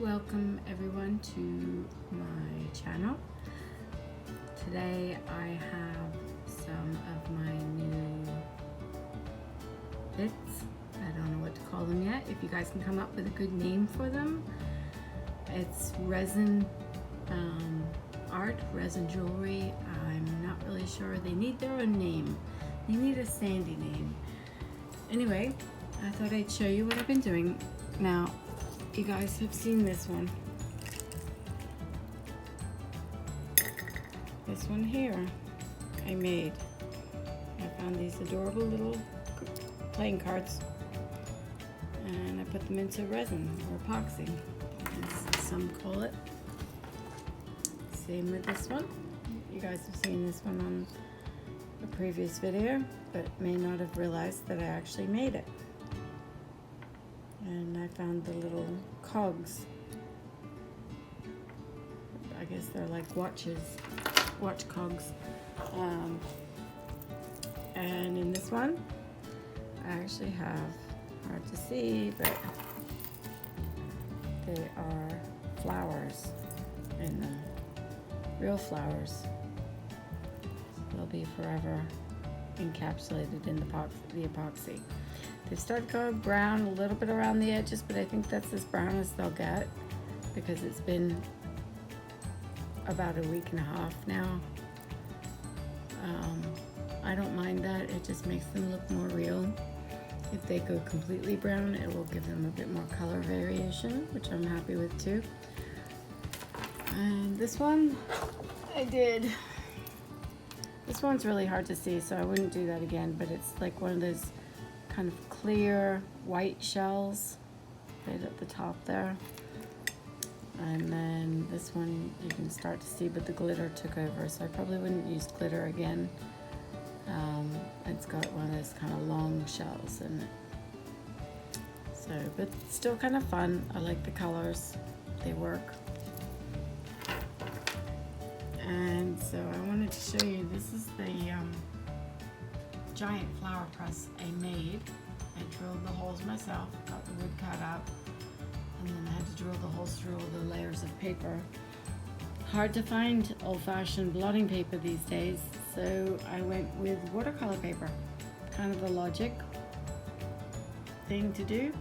Welcome everyone to my channel. Today I have some of my new bits. I don't know what to call them yet. If you guys can come up with a good name for them. It's resin art, resin jewelry. I'm not really sure. They need their own name. They need a sandy name. Anyway, I thought I'd show you what I've been doing. Now, you guys have seen this one. This one here I made. I found these adorable little playing cards and I put them into resin or epoxy, as some call it. Same with this one. You guys have seen this one on a previous video, but may not have realized that I actually made it. And I found the little cogs. I guess they're like watch cogs. And in this one, I actually have, hard to see, but they are flowers in them. Real flowers. They'll be forever encapsulated in the epoxy. They've started going brown a little bit around the edges, but I think that's as brown as they'll get because it's been about a week and a half now. I don't mind that. It just makes them look more real. If they go completely brown, it will give them a bit more color variation, which I'm happy with too. And this one I did. This one's really hard to see, so I wouldn't do that again, but it's like one of those kind of clear white shells right at the top there. And then this one you can start to see, but the glitter took over, so I probably wouldn't use glitter again. It's got one of those kind of long shells in it. So, but still kind of fun. I like the colors, they work. And so I wanted to show you, this is the giant flower press I made. I drilled the holes myself, got the wood cut out, and then I had to drill the holes through all the layers of paper. Hard to find old-fashioned blotting paper these days, so I went with watercolor paper. Kind of the logic thing to do,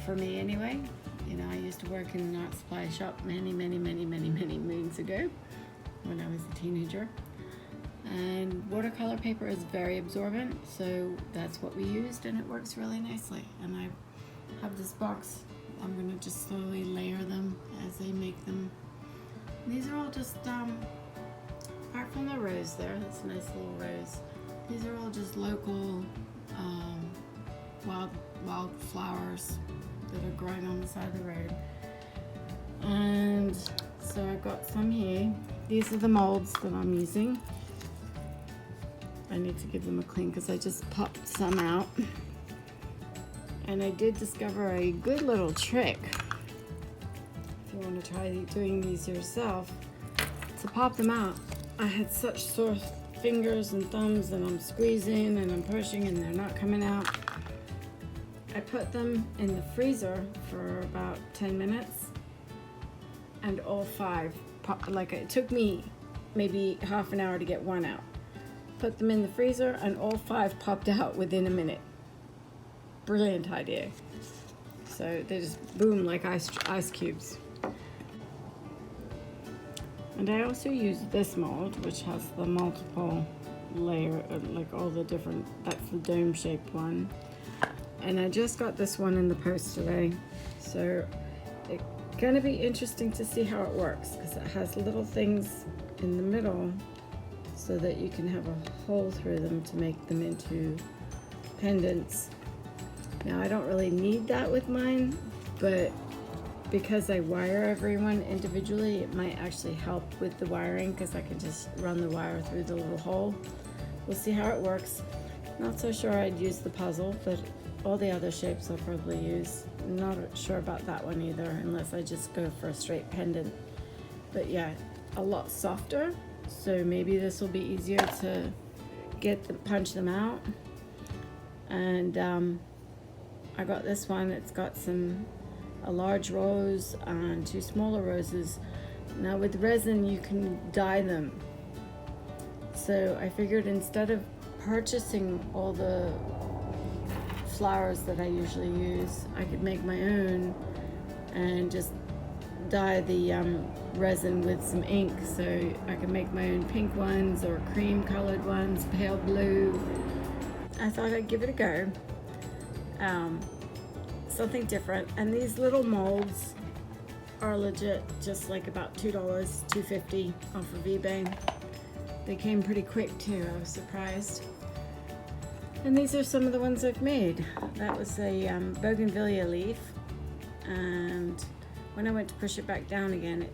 for me anyway. You know, I used to work in an art supply shop many moons ago when I was a teenager. And watercolor paper is very absorbent, so that's what we used, and it works really nicely. And I have this box. I'm gonna just slowly layer them as I make them. And these are all just, apart from the rose there, that's a nice little rose. These are all just local wildflowers that are growing on the side of the road. And so I've got some here. These are the molds that I'm using. I need to give them a clean because I just popped some out. And I did discover a good little trick, if you want to try doing these yourself, to pop them out. I had such sore fingers and thumbs, and I'm squeezing and I'm pushing and they're not coming out. I put them in the freezer for about 10 minutes and all 5 like it took me maybe half an hour to get one out. Put them in the freezer and all 5 popped out within a minute. Brilliant idea. So they just boom like ice cubes. And I also use this mold, which has the multiple layer, like all the different, that's the dome shaped one. And I just got this one in the post today. So it's gonna be interesting to see how it works, because it has little things in the middle so that you can have a hole through them to make them into pendants. Now I don't really need that with mine, but because I wire everyone individually, it might actually help with the wiring, because I can just run the wire through the little hole. We'll see how it works. Not so sure I'd use the puzzle, but all the other shapes I'll probably use. I'm not sure about that one either, unless I just go for a straight pendant. But yeah, a lot softer, so maybe this will be easier to punch them out. And I got this one. It's got some a large rose and 2 smaller roses. Now with resin you can dye them. So I figured instead of purchasing all the flowers that I usually use, I could make my own and just dye the resin with some ink. So I can make my own pink ones or cream colored ones, pale blue. I thought I'd give it a go. Something different. And these little molds are legit, just like about $2, $2.50 off of eBay. They came pretty quick too, I was surprised. And these are some of the ones I've made. That was a bougainvillea leaf, and when I went to push it back down again, it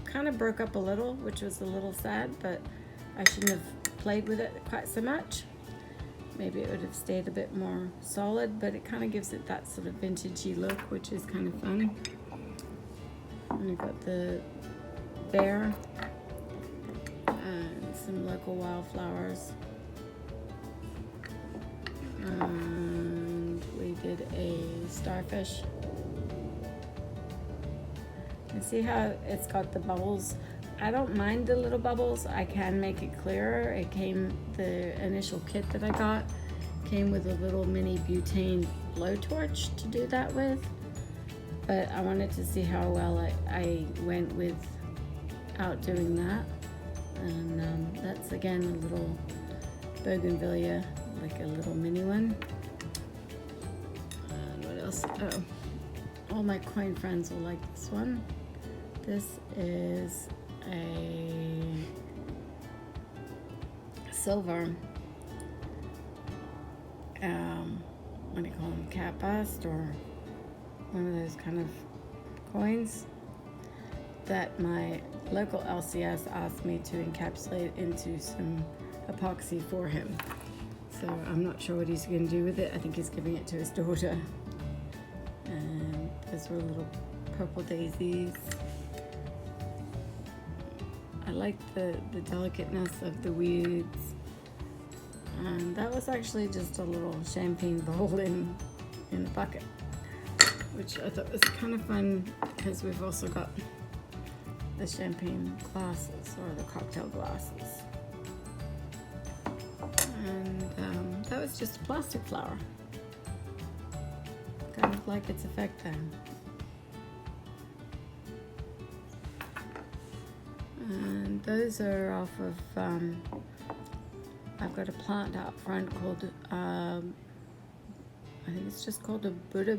kind of broke up a little, which was a little sad, but I shouldn't have played with it quite so much. Maybe it would have stayed a bit more solid, but it kind of gives it that sort of vintagey look, which is kind of fun. And I've got the bear and some local wildflowers. And we did a starfish. And see how it's got the bubbles? I don't mind the little bubbles. I can make it clearer. It came, the initial kit that I got came with a little mini butane blowtorch to do that with. But I wanted to see how well I went without doing that. And that's again a little bougainvillea, like a little mini one. And what else? Oh, all my coin friends will like this one. This is a silver, what do you call them, cat bust, or one of those kind of coins that my local LCS asked me to encapsulate into some epoxy for him. So I'm not sure what he's going to do with it. I think he's giving it to his daughter. And those were little purple daisies. I like the delicateness of the weeds. And that was actually just a little champagne bowl in a bucket, which I thought was kind of fun because we've also got the champagne glasses, or the cocktail glasses. And that was just a plastic flower. Kind of like its effect then. And those are off of, I've got a plant out front called, I think it's just called a Buddha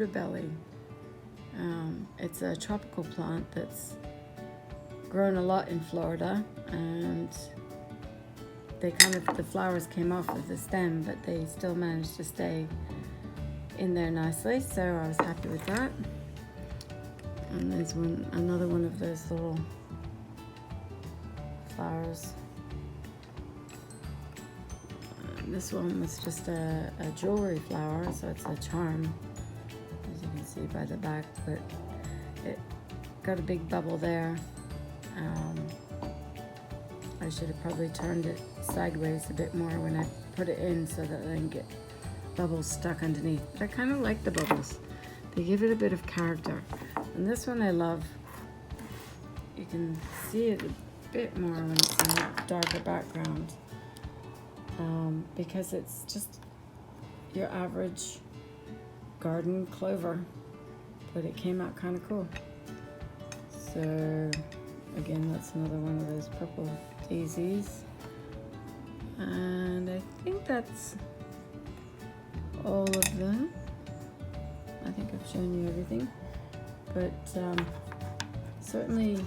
belly. It's a tropical plant that's grown a lot in Florida, and the flowers came off of the stem, but they still managed to stay in there nicely, so I was happy with that. And there's another one of those little flowers. And this one was just a jewelry flower, so it's a charm, as you can see by the back, but it got a big bubble there. I should have probably turned it sideways a bit more when I put it in so that I didn't get bubbles stuck underneath. But I kind of like the bubbles. They give it a bit of character. And this one I love. You can see it a bit more when it's in a darker background. Because it's just your average garden clover. But it came out kind of cool. So again, that's another one of those purple daisies. And I think that's all of them. I think I've shown you everything. But certainly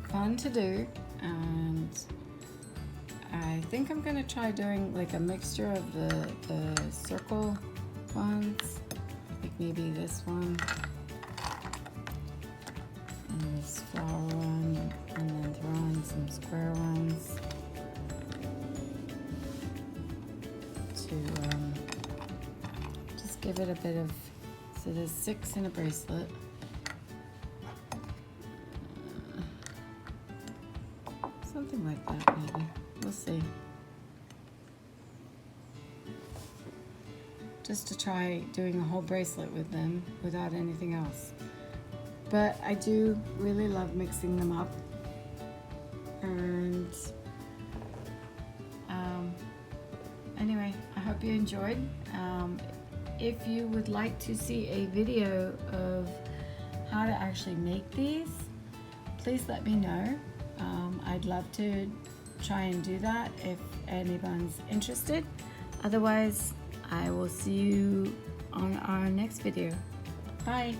fun to do. And I think I'm going to try doing like a mixture of the circle ones. Like maybe this one. And this flower one, and then throw in some square ones to just give it a bit of, so there's 6 in a bracelet. Something like that maybe, we'll see. just to try doing a whole bracelet with them without anything else. But I do really love mixing them up. And anyway, I hope you enjoyed. If you would like to see a video of how to actually make these, please let me know. I'd love to try and do that if anyone's interested. Otherwise, I will see you on our next video. Bye.